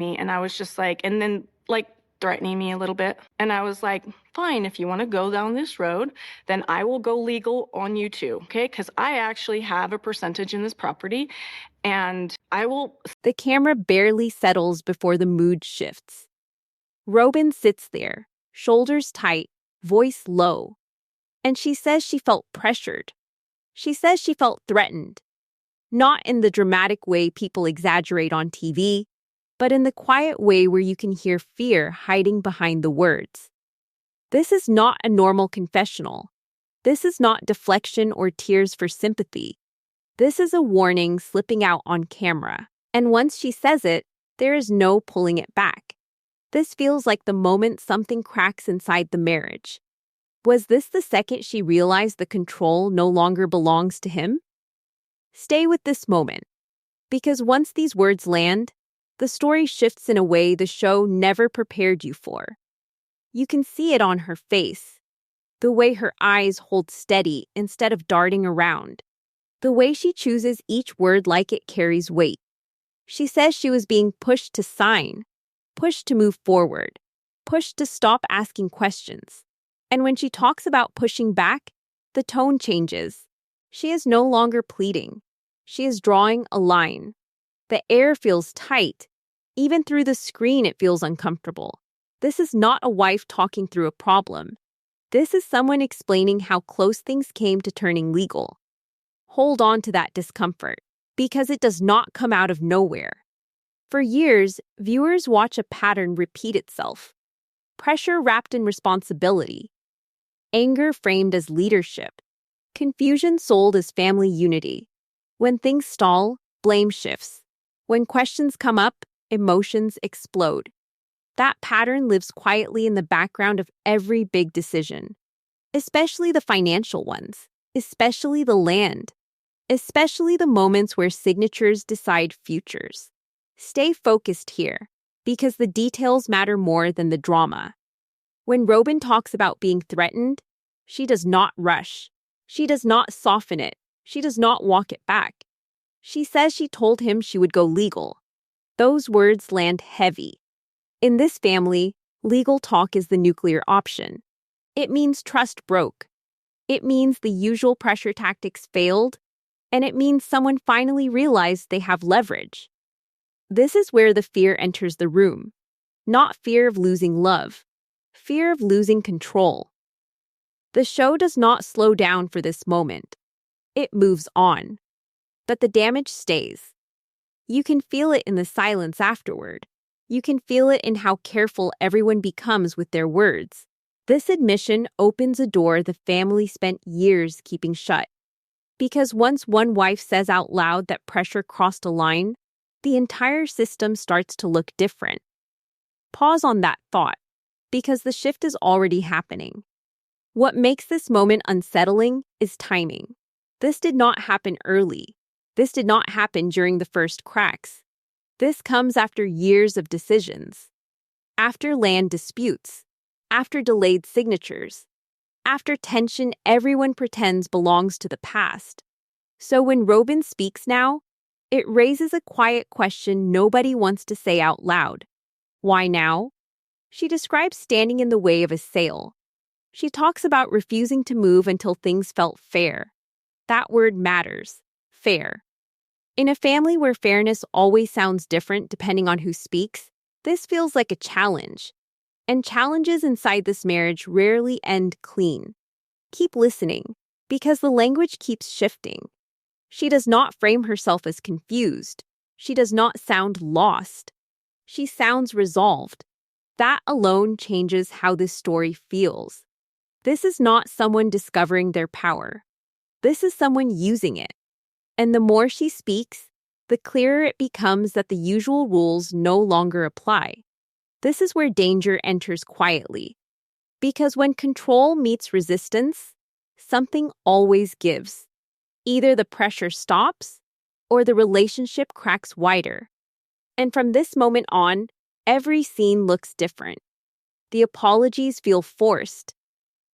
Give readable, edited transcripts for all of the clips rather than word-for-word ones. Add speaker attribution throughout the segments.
Speaker 1: me. And I was just like, and then like threatening me a little bit. And I was like, fine, if you want to go down this road, then I will go legal on you too. Okay. Because I actually have a percentage in this property and I will.
Speaker 2: The camera barely settles before the mood shifts. Robyn sits there, shoulders tight, voice low. And she says she felt pressured. She says she felt threatened. Not in the dramatic way people exaggerate on TV, but in the quiet way where you can hear fear hiding behind the words. This is not a normal confessional. This is not deflection or tears for sympathy. This is a warning slipping out on camera. And once she says it, there is no pulling it back. This feels like the moment something cracks inside the marriage. Was this the second she realized the control no longer belongs to him? Stay with this moment, because once these words land, the story shifts in a way the show never prepared you for. You can see it on her face, the way her eyes hold steady instead of darting around, the way she chooses each word like it carries weight. She says she was being pushed to sign, pushed to move forward, pushed to stop asking questions. And when she talks about pushing back, the tone changes. She is no longer pleading. She is drawing a line. The air feels tight. Even through the screen, it feels uncomfortable. This is not a wife talking through a problem. This is someone explaining how close things came to turning legal. Hold on to that discomfort, because it does not come out of nowhere. For years, viewers watch a pattern repeat itself. Pressure wrapped in responsibility. Anger framed as leadership. Confusion sold as family unity. When things stall, blame shifts. When questions come up, emotions explode. That pattern lives quietly in the background of every big decision, especially the financial ones, especially the land, especially the moments where signatures decide futures. Stay focused here, because the details matter more than the drama. When Robyn talks about being threatened, she does not rush. She does not soften it. She does not walk it back. She says she told him she would go legal. Those words land heavy. In this family, legal talk is the nuclear option. It means trust broke. It means the usual pressure tactics failed, and it means someone finally realized they have leverage. This is where the fear enters the room. Not fear of losing love, fear of losing control. The show does not slow down for this moment. It moves on. But the damage stays. You can feel it in the silence afterward. You can feel it in how careful everyone becomes with their words. This admission opens a door the family spent years keeping shut. Because once one wife says out loud that pressure crossed a line, the entire system starts to look different. Pause on that thought, because the shift is already happening. What makes this moment unsettling is timing. This did not happen early. This did not happen during the first cracks. This comes after years of decisions, after land disputes, after delayed signatures, after tension everyone pretends belongs to the past. So when Robyn speaks now, it raises a quiet question nobody wants to say out loud. Why now? She describes standing in the way of a sale. She talks about refusing to move until things felt fair. That word matters. Fair. In a family where fairness always sounds different depending on who speaks, this feels like a challenge. And challenges inside this marriage rarely end clean. Keep listening, because the language keeps shifting. She does not frame herself as confused. She does not sound lost. She sounds resolved. That alone changes how this story feels. This is not someone discovering their power. This is someone using it. And the more she speaks, the clearer it becomes that the usual rules no longer apply. This is where danger enters quietly. Because when control meets resistance, something always gives. Either the pressure stops, or the relationship cracks wider. And from this moment on, every scene looks different. The apologies feel forced.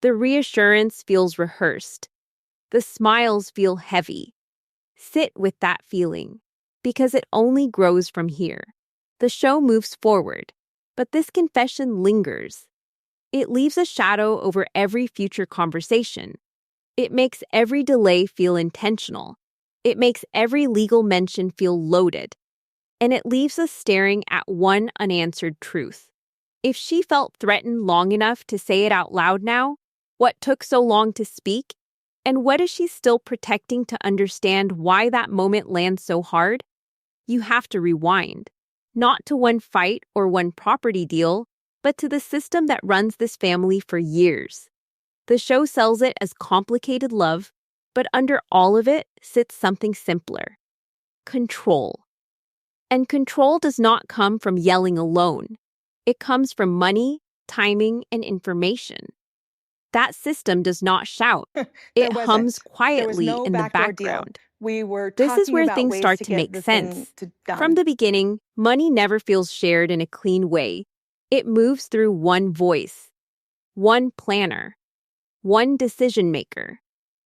Speaker 2: The reassurance feels rehearsed. The smiles feel heavy. Sit with that feeling, because it only grows from here. The show moves forward, but this confession lingers. It leaves a shadow over every future conversation. It makes every delay feel intentional. It makes every legal mention feel loaded. And it leaves us staring at one unanswered truth. If she felt threatened long enough to say it out loud now, what took so long to speak? And what is she still protecting to understand why that moment lands so hard? You have to rewind. Not to one fight or one property deal, but to the system that runs this family for years. The show sells it as complicated love, but under all of it sits something simpler: control. And control does not come from yelling alone. It comes from money, timing, and information. That system does not shout. It hums quietly in the background.
Speaker 3: We were
Speaker 2: This is
Speaker 3: talking
Speaker 2: where
Speaker 3: about
Speaker 2: things
Speaker 3: ways
Speaker 2: start
Speaker 3: to
Speaker 2: to
Speaker 3: get
Speaker 2: make
Speaker 3: the thing
Speaker 2: sense.
Speaker 3: done.
Speaker 2: From the beginning, money never feels shared in a clean way. It moves through one voice, one planner, one decision maker.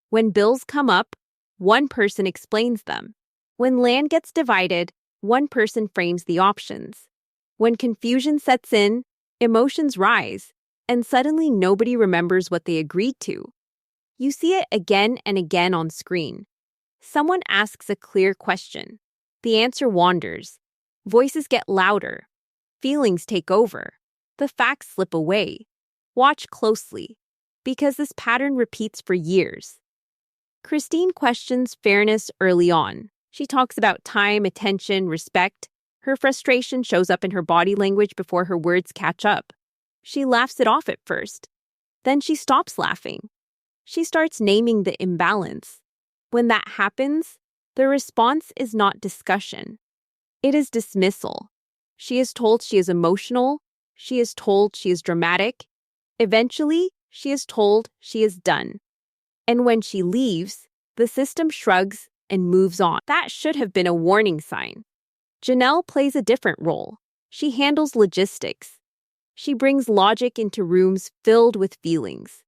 Speaker 2: When bills come up, one person explains them. When land gets divided, one person frames the options. When confusion sets in, emotions rise, and suddenly nobody remembers what they agreed to. You see it again and again on screen. Someone asks a clear question. The answer wanders. Voices get louder. Feelings take over. The facts slip away. Watch closely, because this pattern repeats for years. Christine questions fairness early on. She talks about time, attention, respect. Her frustration shows up in her body language before her words catch up. She laughs it off at first. Then she stops laughing. She starts naming the imbalance. When that happens, the response is not discussion. It is dismissal. She is told she is emotional. She is told she is dramatic. Eventually, she is told she is done. And when she leaves, the system shrugs and moves on. That should have been a warning sign. Janelle plays a different role. She handles logistics. She brings logic into rooms filled with feelings.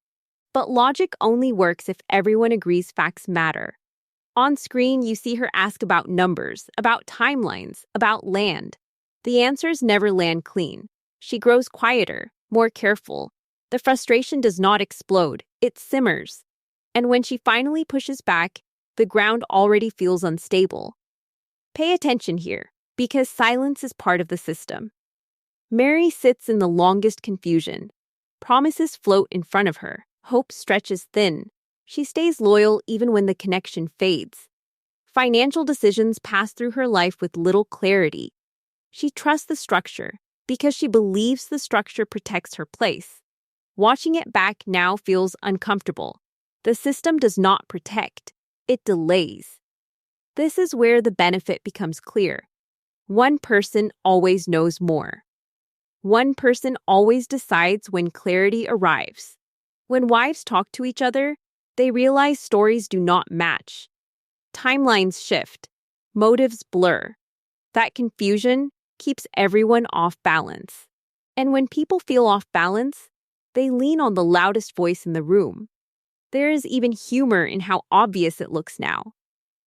Speaker 2: But logic only works if everyone agrees facts matter. On screen, you see her ask about numbers, about timelines, about land. The answers never land clean. She grows quieter, more careful. The frustration does not explode, it simmers. And when she finally pushes back, the ground already feels unstable. Pay attention here, because silence is part of the system. Mary sits in the longest confusion. Promises float in front of her. Hope stretches thin. She stays loyal even when the connection fades. Financial decisions pass through her life with little clarity. She trusts the structure because she believes the structure protects her place. Watching it back now feels uncomfortable. The system does not protect. It delays. This is where the benefit becomes clear. One person always knows more. One person always decides when clarity arrives. When wives talk to each other, they realize stories do not match. Timelines shift. Motives blur. That confusion keeps everyone off balance. And when people feel off balance, they lean on the loudest voice in the room. There is even humor in how obvious it looks now.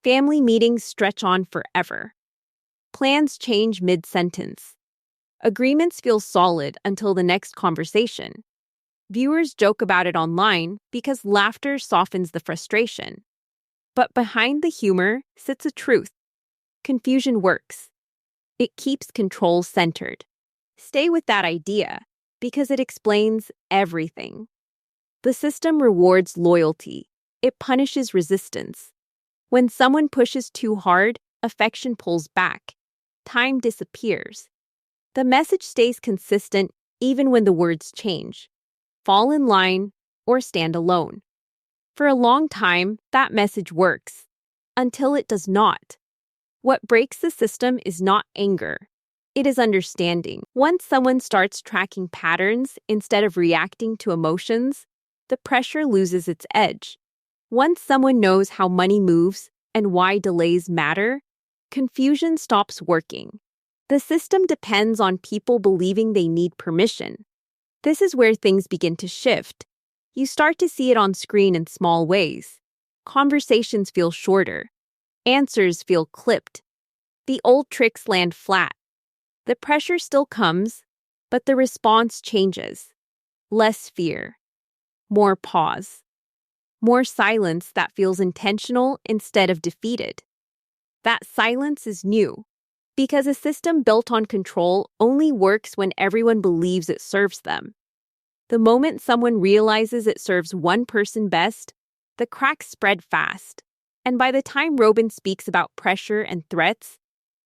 Speaker 2: Family meetings stretch on forever. Plans change mid-sentence. Agreements feel solid until the next conversation. Viewers joke about it online because laughter softens the frustration. But behind the humor sits a truth. Confusion works. It keeps control centered. Stay with that idea because it explains everything. The system rewards loyalty. It punishes resistance. When someone pushes too hard, affection pulls back. Time disappears. The message stays consistent even when the words change. Fall in line or stand alone. For a long time, that message works, until it does not. What breaks the system is not anger. It is understanding. Once someone starts tracking patterns instead of reacting to emotions, the pressure loses its edge. Once someone knows how money moves and why delays matter, confusion stops working. The system depends on people believing they need permission. This is where things begin to shift. You start to see it on screen in small ways. Conversations feel shorter. Answers feel clipped. The old tricks land flat. The pressure still comes, but the response changes. Less fear, more pause, more silence that feels intentional instead of defeated. That silence is new, because a system built on control only works when everyone believes it serves them. The moment someone realizes it serves one person best, the cracks spread fast. And by the time Robyn speaks about pressure and threats,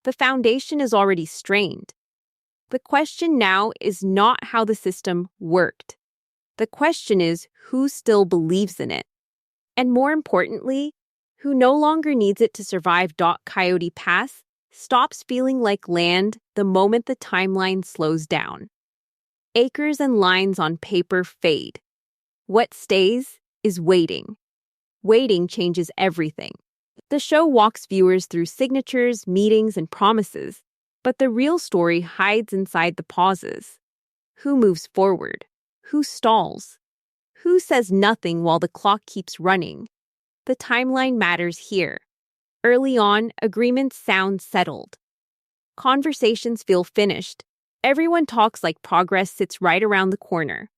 Speaker 2: the foundation is already strained. The question now is not how the system worked. The question is who still believes in it. And more importantly, who no longer needs it to survive. Coyote Pass stops feeling like land the moment the timeline slows down. Acres and lines on paper fade. What stays is waiting. Waiting changes everything. The show walks viewers through signatures, meetings, and promises, but the real story hides inside the pauses. Who moves forward? Who stalls? Who says nothing while the clock keeps running? The timeline matters here. Early on, agreements sound settled. Conversations feel finished. Everyone talks like progress sits right around the corner.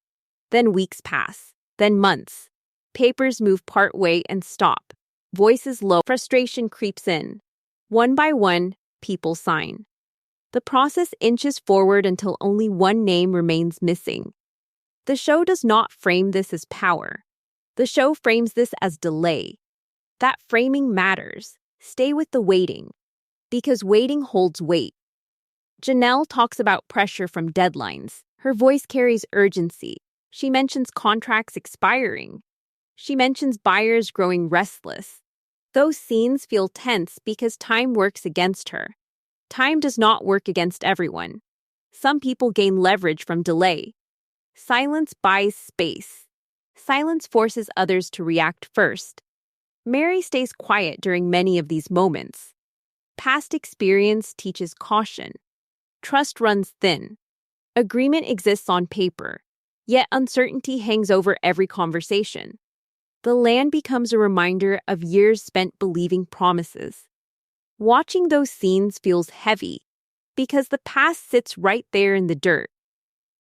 Speaker 2: Then weeks pass, then months. Papers move part way and stop. Voices low, frustration creeps in. One by one, people sign. The process inches forward until only one name remains missing. The show does not frame this as power. The show frames this as delay. That framing matters. Stay with the waiting, because waiting holds weight. Janelle talks about pressure from deadlines. Her voice carries urgency. She mentions contracts expiring. She mentions buyers growing restless. Those scenes feel tense because time works against her. Time does not work against everyone. Some people gain leverage from delay. Silence buys space. Silence forces others to react first. Mary stays quiet during many of these moments. Past experience teaches caution. Trust runs thin. Agreement exists on paper, yet uncertainty hangs over every conversation. The land becomes a reminder of years spent believing promises. Watching those scenes feels heavy, because the past sits right there in the dirt.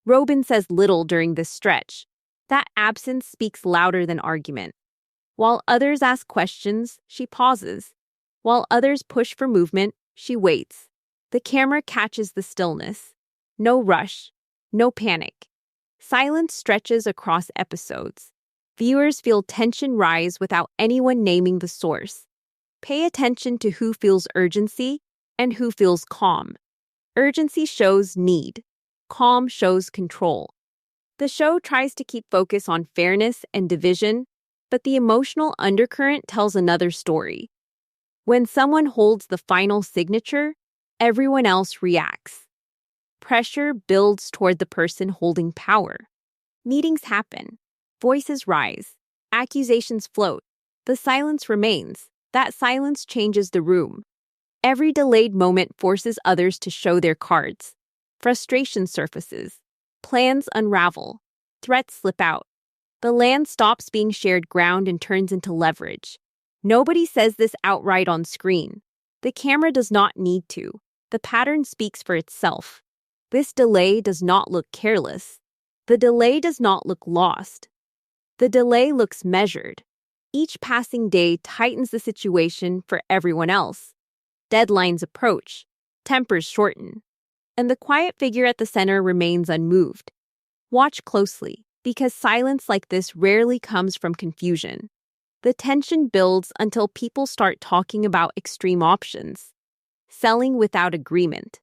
Speaker 2: Robyn says little during this stretch. That absence speaks louder than argument. While others ask questions, she pauses. While others push for movement, she waits. The camera catches the stillness. No rush, no panic. Silence stretches across episodes. Viewers feel tension rise without anyone naming the source. Pay attention to who feels urgency and who feels calm. Urgency shows need. Calm shows control. The show tries to keep focus on fairness and division, but the emotional undercurrent tells another story. When someone holds the final signature, everyone else reacts. Pressure builds toward the person holding power. Meetings happen. Voices rise. Accusations float. The silence remains. That silence changes the room. Every delayed moment forces others to show their cards. Frustration surfaces. Plans unravel. Threats slip out. The land stops being shared ground and turns into leverage. Nobody says this outright on screen. The camera does not need to. The pattern speaks for itself. This delay does not look careless. The delay does not look lost. The delay looks measured. Each passing day tightens the situation for everyone else. Deadlines approach. Tempers shorten. And the quiet figure at the center remains unmoved. Watch closely, because silence like this rarely comes from confusion. The tension builds until people start talking about extreme options. Selling without agreement.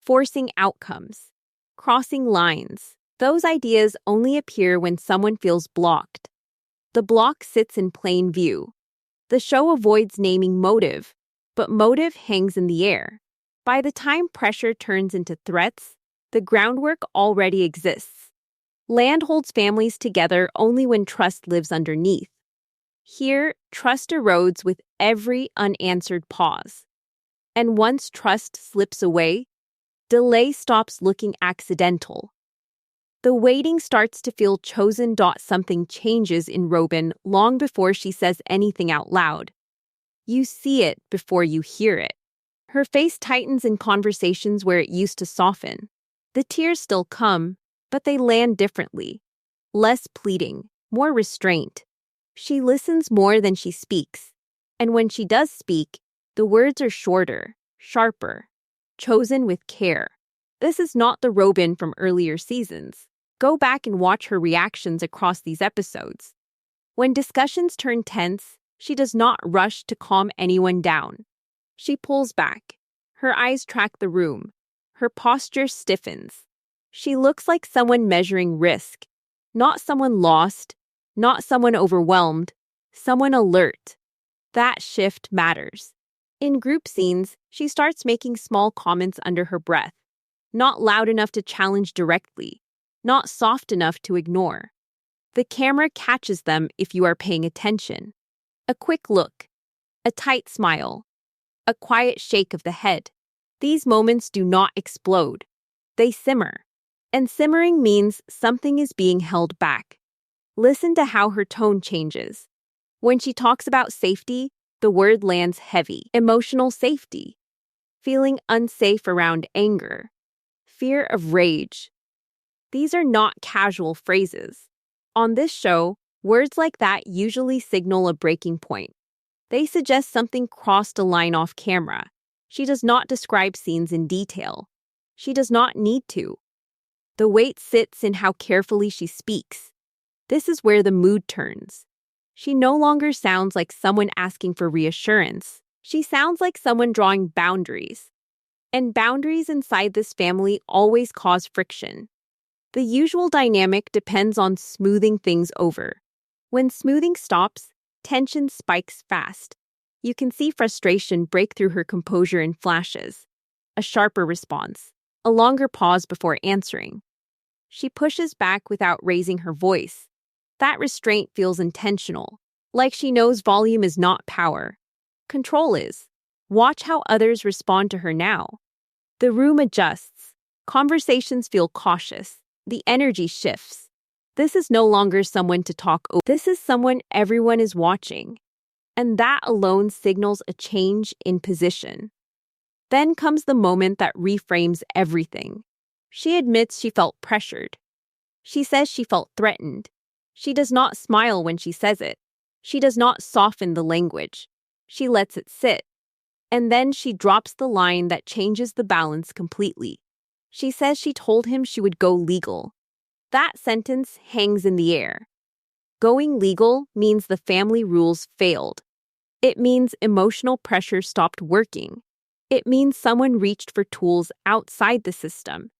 Speaker 2: Forcing outcomes. Crossing lines. Those ideas only appear when someone feels blocked. The block sits in plain view. The show avoids naming motive, but motive hangs in the air. By the time pressure turns into threats, the groundwork already exists. Land holds families together only when trust lives underneath. Here, trust erodes with every unanswered pause. And once trust slips away, delay stops looking accidental. The waiting starts to feel chosen. Something changes in Robyn long before she says anything out loud. You see it before you hear it. Her face tightens in conversations where it used to soften. The tears still come, but they land differently. Less pleading, more restraint. She listens more than she speaks. And when she does speak, the words are shorter, sharper, chosen with care. This is not the Robyn from earlier seasons. Go back and watch her reactions across these episodes. When discussions turn tense, she does not rush to calm anyone down. She pulls back. Her eyes track the room. Her posture stiffens. She looks like someone measuring risk. Not someone lost, not someone overwhelmed, someone alert. That shift matters. In group scenes, she starts making small comments under her breath. Not loud enough to challenge directly, not soft enough to ignore. The camera catches them if you are paying attention. A quick look, a tight smile, a quiet shake of the head. These moments do not explode. They simmer. And simmering means something is being held back. Listen to how her tone changes. When she talks about safety, the word lands heavy. Emotional safety. Feeling unsafe around anger. Fear of rage. These are not casual phrases. On this show, words like that usually signal a breaking point. They suggest something crossed a line off camera. She does not describe scenes in detail. She does not need to. The weight sits in how carefully she speaks. This is where the mood turns. She no longer sounds like someone asking for reassurance. She sounds like someone drawing boundaries. And boundaries inside this family always cause friction. The usual dynamic depends on smoothing things over. When smoothing stops, tension spikes fast. You can see frustration break through her composure in flashes. A sharper response. A longer pause before answering. She pushes back without raising her voice. That restraint feels intentional, like she knows volume is not power. Control is. Watch how others respond to her now. The room adjusts. Conversations feel cautious. The energy shifts. This is no longer someone to talk over. This is someone everyone is watching. And that alone signals a change in position. Then comes the moment that reframes everything. She admits she felt pressured. She says she felt threatened. She does not smile when she says it. She does not soften the language. She lets it sit. And then she drops the line that changes the balance completely. She says she told him she would go legal. That sentence hangs in the air. Going legal means the family rules failed. It means emotional pressure stopped working. It means someone reached for tools outside the system.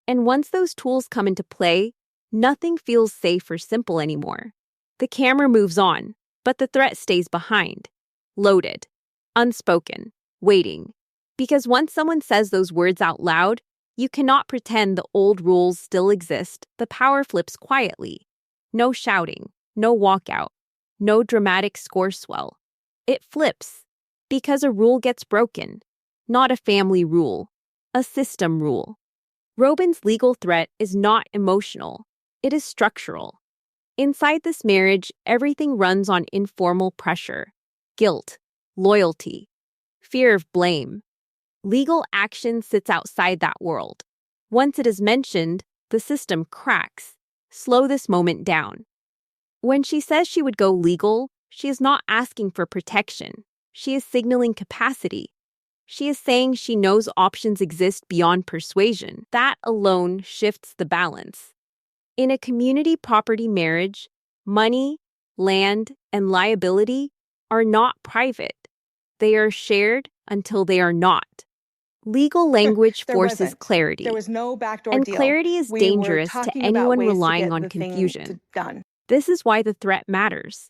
Speaker 2: And once those tools come into play, nothing feels safe or simple anymore. The camera moves on, but the threat stays behind. Loaded. Unspoken. Waiting. Because once someone says those words out loud, you cannot pretend the old rules still exist. The power flips quietly. No shouting. No walkout. No dramatic score swell. It flips. Because a rule gets broken. Not a family rule. A system rule. Robyn's legal threat is not emotional. It is structural. Inside this marriage, everything runs on informal pressure. Guilt. Loyalty. Fear of blame. Legal action sits outside that world. Once it is mentioned, the system cracks. Slow this moment down. When she says she would go legal, she is not asking for protection. She is signaling capacity. She is saying she knows options exist beyond persuasion. That alone shifts the balance. In a community property marriage, money, land, and liability are not private. They are shared until they are not. Legal language forces clarity.
Speaker 3: There was no backdoor
Speaker 2: and
Speaker 3: deal.
Speaker 2: clarity is
Speaker 3: We
Speaker 2: dangerous
Speaker 3: were
Speaker 2: to
Speaker 3: talking about
Speaker 2: anyone
Speaker 3: ways to
Speaker 2: relying
Speaker 3: get
Speaker 2: on
Speaker 3: the thing
Speaker 2: confusion.
Speaker 3: done.
Speaker 2: This is why the threat matters.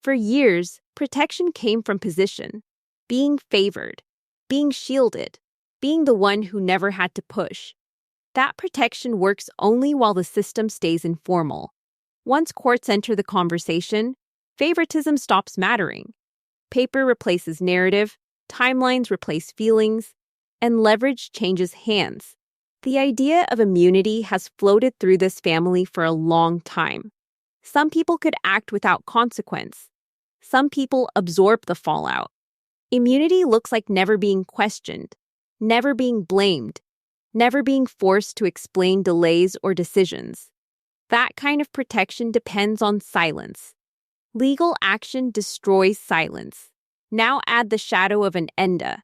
Speaker 2: For years, protection came from position, being favored, being shielded, being the one who never had to push. That protection works only while the system stays informal. Once courts enter the conversation, favoritism stops mattering. Paper replaces narrative, timelines replace feelings, and leverage changes hands. The idea of immunity has floated through this family for a long time. Some people could act without consequence. Some people absorb the fallout. Immunity looks like never being questioned, never being blamed, never being forced to explain delays or decisions. That kind of protection depends on silence. Legal action destroys silence. Now add the shadow of an enda.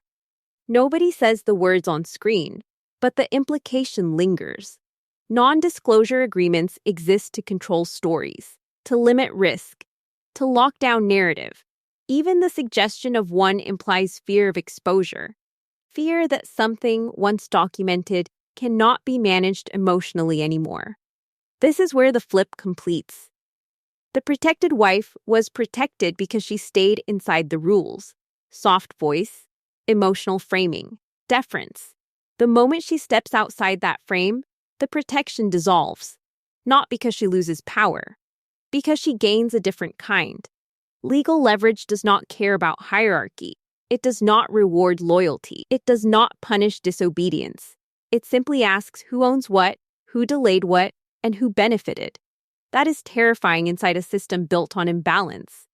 Speaker 2: Nobody says the words on screen, but the implication lingers. Non-disclosure agreements exist to control stories, to limit risk, to lock down narrative. Even the suggestion of one implies fear of exposure, fear that something once documented cannot be managed emotionally anymore. This is where the flip completes. The protected wife was protected because she stayed inside the rules. Soft voice, emotional framing, deference. The moment she steps outside that frame, the protection dissolves. Not because she loses power, because she gains a different kind. Legal leverage does not care about hierarchy. It does not reward loyalty. It does not punish disobedience. It simply asks who owns what, who delayed what, and who benefited. That is terrifying inside a system built on imbalance.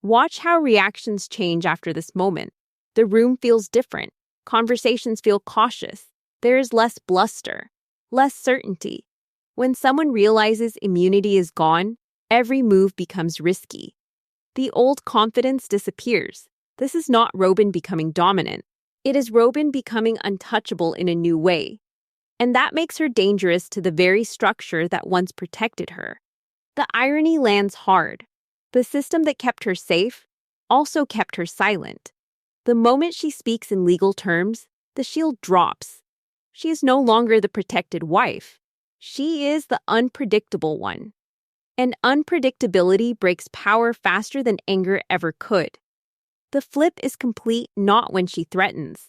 Speaker 2: Watch how reactions change after this moment. The room feels different. Conversations feel cautious. There is less bluster, less certainty. When someone realizes immunity is gone, every move becomes risky. The old confidence disappears. This is not Robyn becoming dominant. It is Robyn becoming untouchable in a new way. And that makes her dangerous to the very structure that once protected her. The irony lands hard. The system that kept her safe also kept her silent. The moment she speaks in legal terms, the shield drops. She is no longer the protected wife. She is the unpredictable one. And unpredictability breaks power faster than anger ever could. The flip is complete not when she threatens,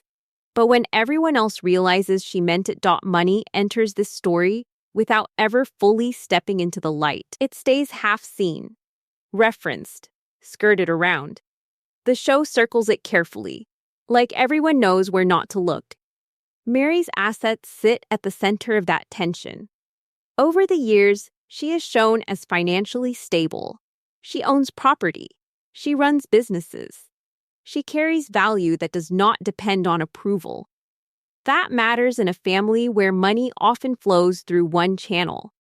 Speaker 2: but when everyone else realizes she meant it. Money enters this story without ever fully stepping into the light. It stays half seen, referenced, skirted around. The show circles it carefully, like everyone knows where not to look. Mary's assets sit at the center of that tension. Over the years, she is shown as financially stable. She owns property. She runs businesses. She carries value that does not depend on approval. That matters in a family where money often flows through one channel.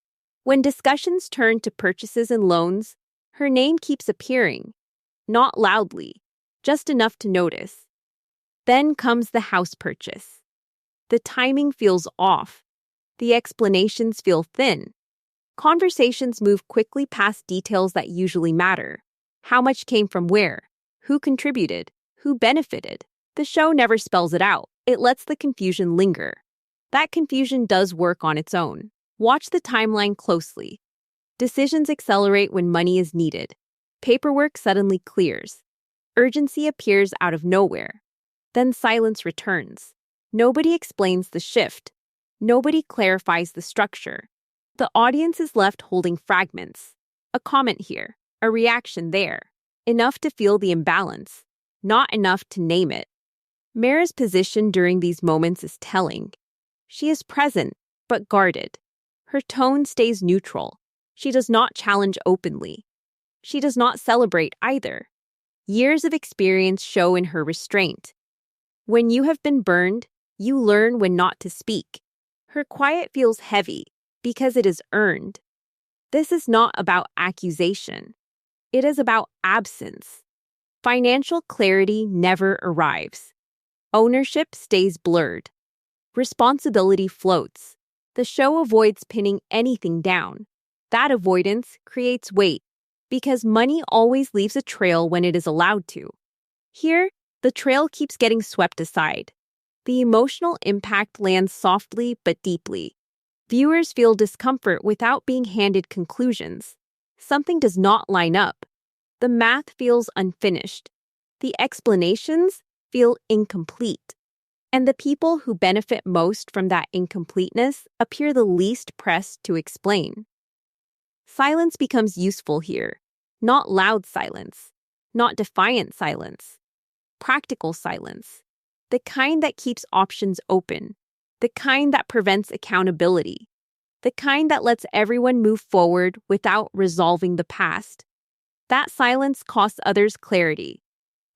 Speaker 2: When discussions turn to purchases and loans, her name keeps appearing, not loudly, just enough to notice. Then comes the house purchase. The timing feels off. The explanations feel thin. Conversations move quickly past details that usually matter. How much came from where? Who contributed? Who benefited? The show never spells it out. It lets the confusion linger. That confusion does work on its own. Watch the timeline closely. Decisions accelerate when money is needed. Paperwork suddenly clears. Urgency appears out of nowhere. Then silence returns. Nobody explains the shift. Nobody clarifies the structure. The audience is left holding fragments. A comment here, a reaction there. Enough to feel the imbalance, not enough to name it. Mara's position during these moments is telling. She is present, but guarded. Her tone stays neutral. She does not challenge openly. She does not celebrate either. Years of experience show in her restraint. When you have been burned, you learn when not to speak. Her quiet feels heavy because it is earned. This is not about accusation. It is about absence. Financial clarity never arrives. Ownership stays blurred. Responsibility floats. The show avoids pinning anything down. That avoidance creates weight, because money always leaves a trail when it is allowed to. Here, the trail keeps getting swept aside. The emotional impact lands softly but deeply. Viewers feel discomfort without being handed conclusions. Something does not line up. The math feels unfinished. The explanations feel incomplete. And the people who benefit most from that incompleteness appear the least pressed to explain. Silence becomes useful here. Not loud silence. Not defiant silence. Practical silence. The kind that keeps options open. The kind that prevents accountability. The kind that lets everyone move forward without resolving the past. That silence costs others clarity.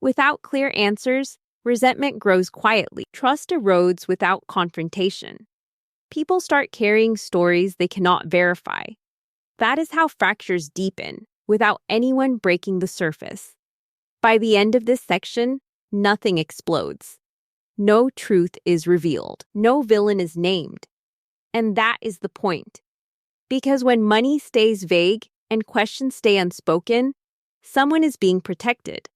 Speaker 2: Without clear answers, Resentment grows quietly. Trust erodes without confrontation. People start carrying stories they cannot verify. That is how fractures deepen, without anyone breaking the surface. By the end of this section, nothing explodes. No truth is revealed. No villain is named. And that is the point. Because when money stays vague and questions stay unspoken, someone is being protected.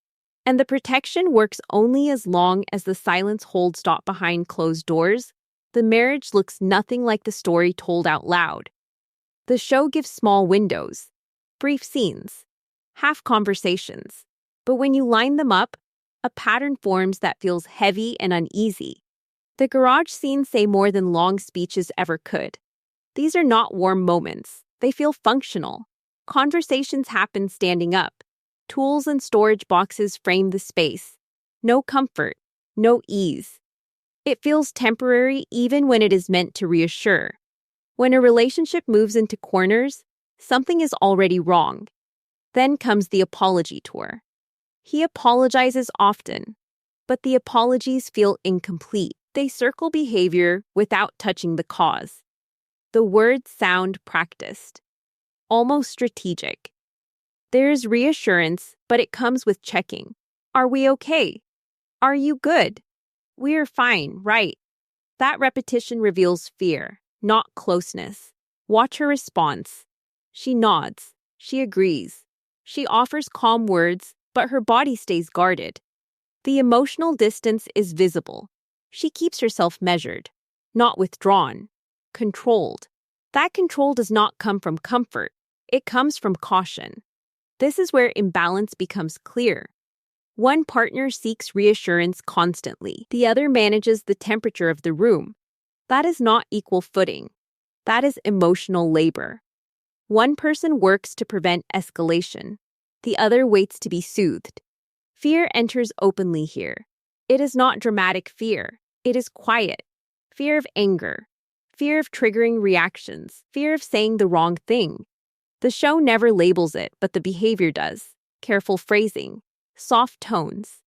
Speaker 2: And the protection works only as long as the silence holds taut behind closed doors. The marriage looks nothing like the story told out loud. The show gives small windows, brief scenes, half conversations. But when you line them up, a pattern forms that feels heavy and uneasy. The garage scenes say more than long speeches ever could. These are not warm moments. They feel functional. Conversations happen standing up. Tools and storage boxes frame the space. No comfort, no ease. It feels temporary even when it is meant to reassure. When a relationship moves into corners, something is already wrong. Then comes the apology tour. He apologizes often, but the apologies feel incomplete. They circle behavior without touching the cause. The words sound practiced, almost strategic. There is reassurance, but it comes with checking. Are we okay? Are you good? We're fine, right? That repetition reveals fear, not closeness. Watch her response. She nods. She agrees. She offers calm words, but her body stays guarded. The emotional distance is visible. She keeps herself measured, not withdrawn, controlled. That control does not come from comfort. It comes from caution. This is where imbalance becomes clear. One partner seeks reassurance constantly. The other manages the temperature of the room. That is not equal footing. That is emotional labor. One person works to prevent escalation. The other waits to be soothed. Fear enters openly here. It is not dramatic fear. It is quiet. Fear of anger. Fear of triggering reactions. Fear of saying the wrong thing. The show never labels it, but the behavior does. Careful phrasing, soft tones,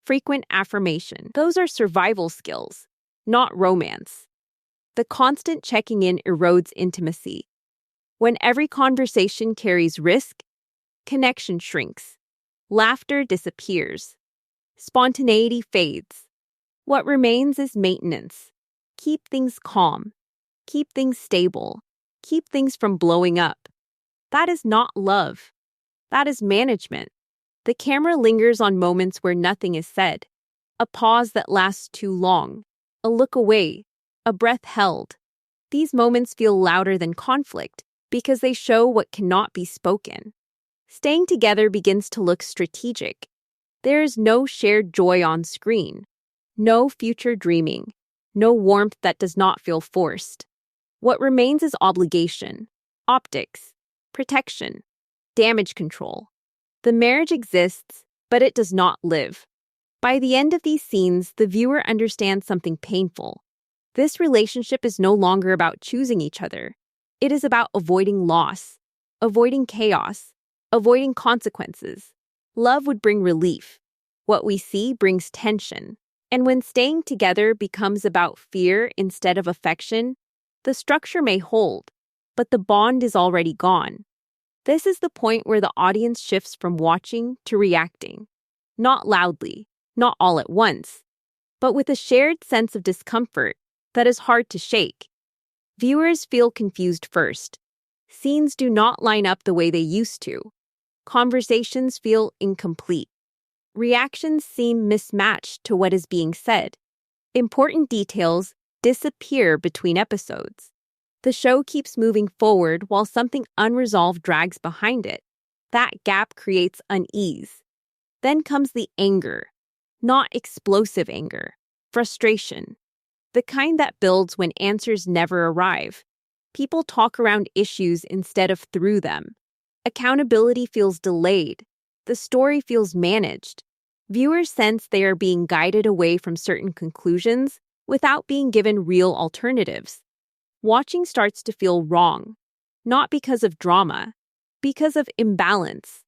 Speaker 2: frequent affirmation. Those are survival skills, not romance. The constant checking in erodes intimacy. When every conversation carries risk, connection shrinks. Laughter disappears. Spontaneity fades. What remains is maintenance. Keep things calm. Keep things stable. Keep things from blowing up. That is not love. That is management. The camera lingers on moments where nothing is said. A pause that lasts too long. A look away. A breath held. These moments feel louder than conflict because they show what cannot be spoken. Staying together begins to look strategic. There is no shared joy on screen. No future dreaming. No warmth that does not feel forced. What remains is obligation, optics, protection, damage control. The marriage exists, but it does not live. By the end of these scenes, the viewer understands something painful. This relationship is no longer about choosing each other. It is about avoiding loss, avoiding chaos, avoiding consequences. Love would bring relief. What we see brings tension. And when staying together becomes about fear instead of affection, the structure may hold, but the bond is already gone. This is the point where the audience shifts from watching to reacting. Not loudly, not all at once, but with a shared sense of discomfort that is hard to shake. Viewers feel confused first. Scenes do not line up the way they used to. Conversations feel incomplete. Reactions seem mismatched to what is being said. Important details disappear between episodes. The show keeps moving forward while something unresolved drags behind it. That gap creates unease. Then comes the anger. Not explosive anger. Frustration. The kind that builds when answers never arrive. People talk around issues instead of through them. Accountability feels delayed. The story feels managed. Viewers sense they are being guided away from certain conclusions without being given real alternatives. Watching starts to feel wrong, not because of drama, because of imbalance.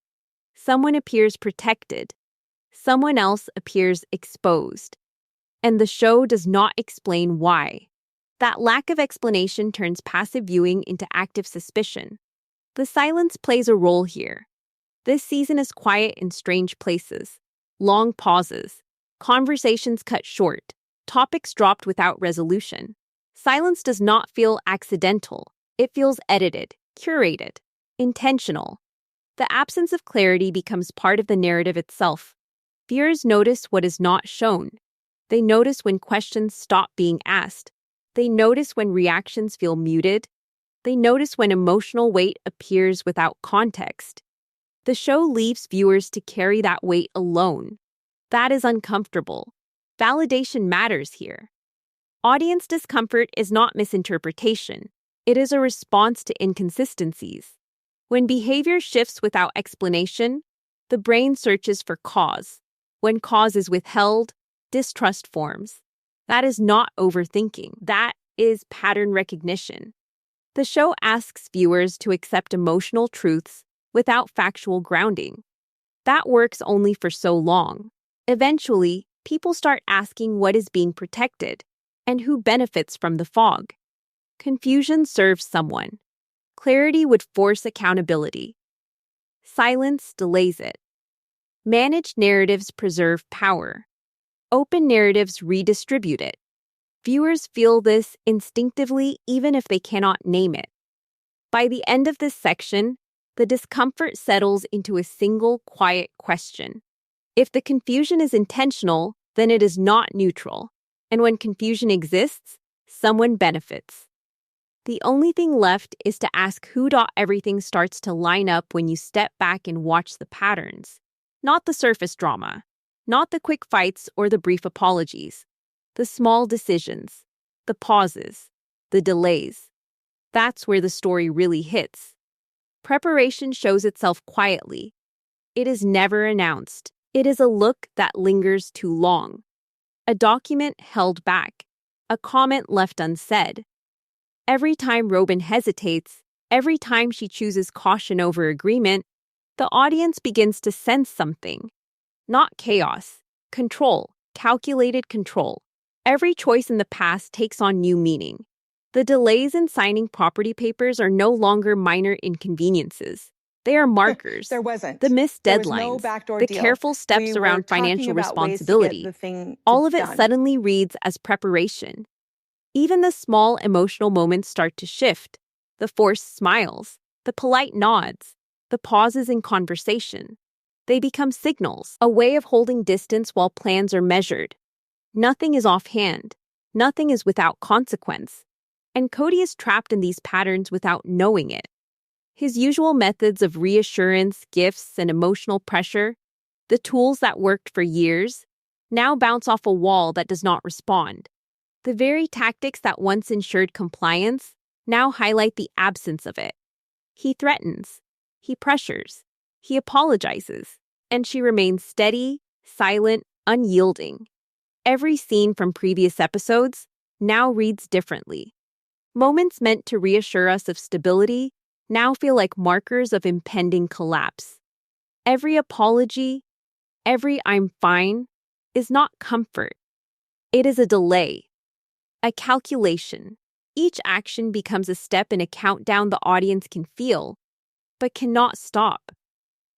Speaker 2: Someone appears protected. someone else appears exposed, and the show does not explain why. That lack of explanation turns passive viewing into active suspicion. The silence plays a role here. This season is quiet in strange places. Long pauses. Conversations cut short. Topics dropped without resolution. Silence does not feel accidental. It feels edited, curated, intentional. The absence of clarity becomes part of the narrative itself. Viewers notice what is not shown. They notice when questions stop being asked. They notice when reactions feel muted. They notice when emotional weight appears without context. The show leaves viewers to carry that weight alone. That is uncomfortable. Validation matters here. Audience discomfort is not misinterpretation. It is a response to inconsistencies. When behavior shifts without explanation, the brain searches for cause. When cause is withheld, distrust forms. That is not overthinking. That is pattern recognition. The show asks viewers to accept emotional truths without factual grounding. That works only for so long. Eventually, people start asking what is being protected and who benefits from the fog. Confusion serves someone. Clarity would force accountability. Silence delays it. Managed narratives preserve power. Open narratives redistribute it. Viewers feel this instinctively even if they cannot name it. By the end of this section, the discomfort settles into a single quiet question. If the confusion is intentional, then it is not neutral. And when confusion exists, someone benefits. The only thing left is to ask who everything starts to line up when you step back and watch the patterns. Not the surface drama, not the quick fights or the brief apologies. The small decisions, the pauses, the delays. That's where the story really hits. Preparation shows itself quietly. It is never announced. It is a look that lingers too long. A document held back. A comment left unsaid. Every time Robyn hesitates, every time she chooses caution over agreement, the audience begins to sense something. Not chaos, control, calculated control. Every choice in the past takes on new meaning. The delays in signing property papers are no longer minor inconveniences. They are markers. The missed deadlines, the careful steps around financial responsibility. All of it suddenly reads as preparation. Even the small emotional moments start to shift. The forced smiles, the polite nods, the pauses in conversation. They become signals, a way of holding distance while plans are measured. Nothing is offhand. Nothing is without consequence. And Kody is trapped in these patterns without knowing it. His usual methods of reassurance, gifts, and emotional pressure, the tools that worked for years, now bounce off a wall that does not respond. The very tactics that once ensured compliance now highlight the absence of it. He threatens, he pressures, he apologizes, and she remains steady, silent, unyielding. Every scene from previous episodes now reads differently. Moments meant to reassure us of stability now feel like markers of impending collapse. Every apology, every "I'm fine," is not comfort. It is a delay, a calculation. Each action becomes a step in a countdown the audience can feel, but cannot stop.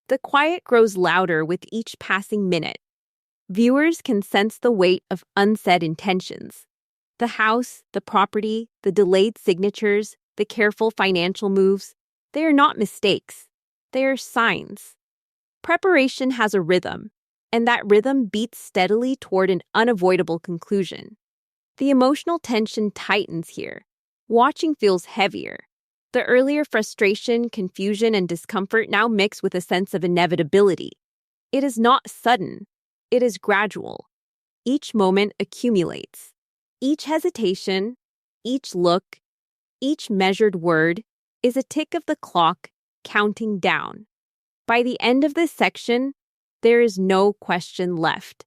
Speaker 2: The quiet grows louder with each passing minute. Viewers can sense the weight of unsaid intentions. The house, the property, the delayed signatures, the careful financial moves, they are not mistakes. They are signs. Preparation has a rhythm, and that rhythm beats steadily toward an unavoidable conclusion. The emotional tension tightens here. Watching feels heavier. The earlier frustration, confusion, and discomfort now mix with a sense of inevitability. It is not sudden. It is gradual. Each moment accumulates. Each hesitation, each look, each measured word is a tick of the clock counting down. By the end of this section, there is no question left.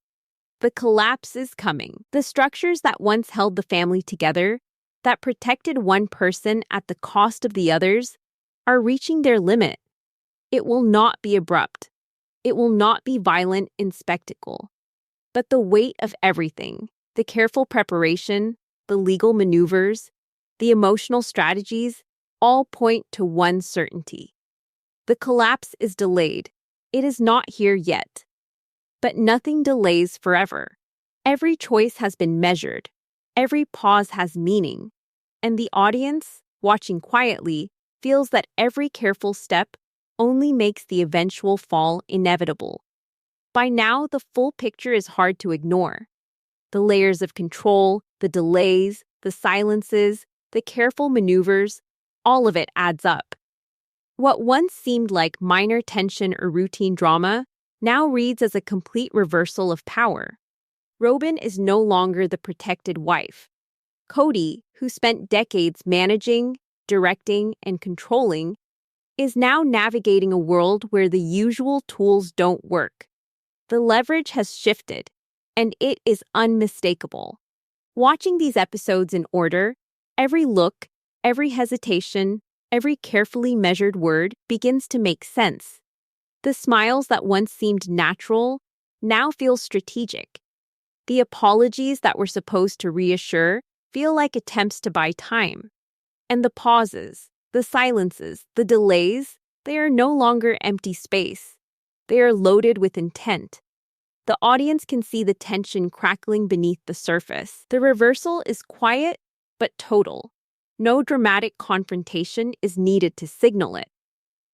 Speaker 2: The collapse is coming. The structures that once held the family together, that protected one person at the cost of the others, are reaching their limit. It will not be abrupt. It will not be violent in spectacle. But the weight of everything, the careful preparation, the legal maneuvers, the emotional strategies, all point to one certainty. The collapse is delayed. It is not here yet. But nothing delays forever. Every choice has been measured. Every pause has meaning. And the audience, watching quietly, feels that every careful step only makes the eventual fall inevitable. By now, the full picture is hard to ignore. The layers of control, the delays, the silences, the careful maneuvers, all of it adds up. What once seemed like minor tension or routine drama now reads as a complete reversal of power. Robyn is no longer the protected wife. Kody, who spent decades managing, directing, and controlling, is now navigating a world where the usual tools don't work. The leverage has shifted, and it is unmistakable. Watching these episodes in order, every look, every hesitation, every carefully measured word begins to make sense. The smiles that once seemed natural now feel strategic. The apologies that were supposed to reassure feel like attempts to buy time. And the pauses, the silences, the delays, they are no longer empty space. They are loaded with intent. The audience can see the tension crackling beneath the surface. The reversal is quiet but total. No dramatic confrontation is needed to signal it.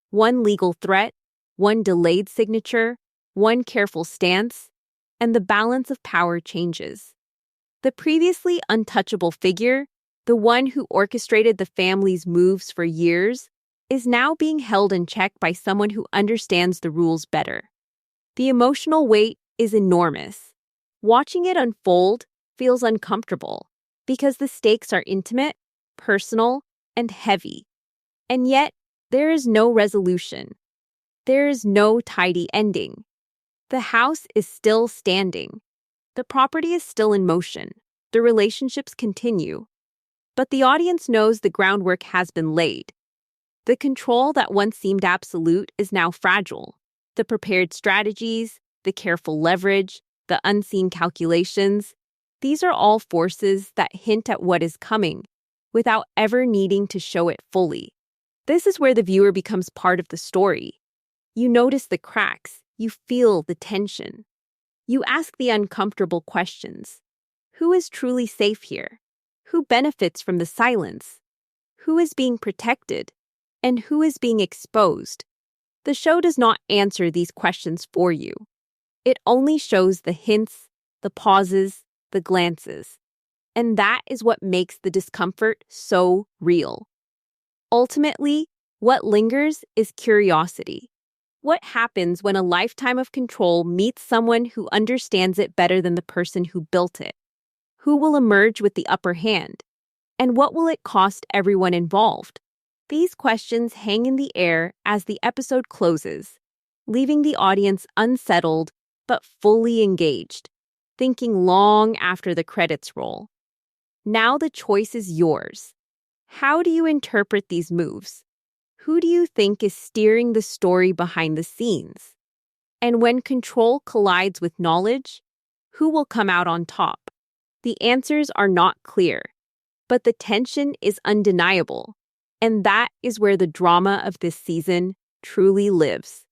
Speaker 2: One legal threat, one delayed signature, one careful stance, and the balance of power changes. The previously untouchable figure, the one who orchestrated the family's moves for years, is now being held in check by someone who understands the rules better. The emotional weight is enormous. Watching it unfold feels uncomfortable because the stakes are intimate, personal, and heavy. And yet, there is no resolution. There is no tidy ending. The house is still standing. The property is still in motion. The relationships continue. But the audience knows the groundwork has been laid. The control that once seemed absolute is now fragile. The prepared strategies, the careful leverage, the unseen calculations, these are all forces that hint at what is coming, without ever needing to show it fully. This is where the viewer becomes part of the story. You notice the cracks, you feel the tension. You ask the uncomfortable questions. Who is truly safe here? Who benefits from the silence? Who is being protected? And who is being exposed? The show does not answer these questions for you. It only shows the hints, the pauses, the glances. And that is what makes the discomfort so real. Ultimately, what lingers is curiosity. What happens when a lifetime of control meets someone who understands it better than the person who built it? Who will emerge with the upper hand? And what will it cost everyone involved? These questions hang in the air as the episode closes, leaving the audience unsettled but fully engaged, thinking long after the credits roll. Now the choice is yours. How do you interpret these moves? Who do you think is steering the story behind the scenes? And when control collides with knowledge, who will come out on top? The answers are not clear, but the tension is undeniable, and that is where the drama of this season truly lives.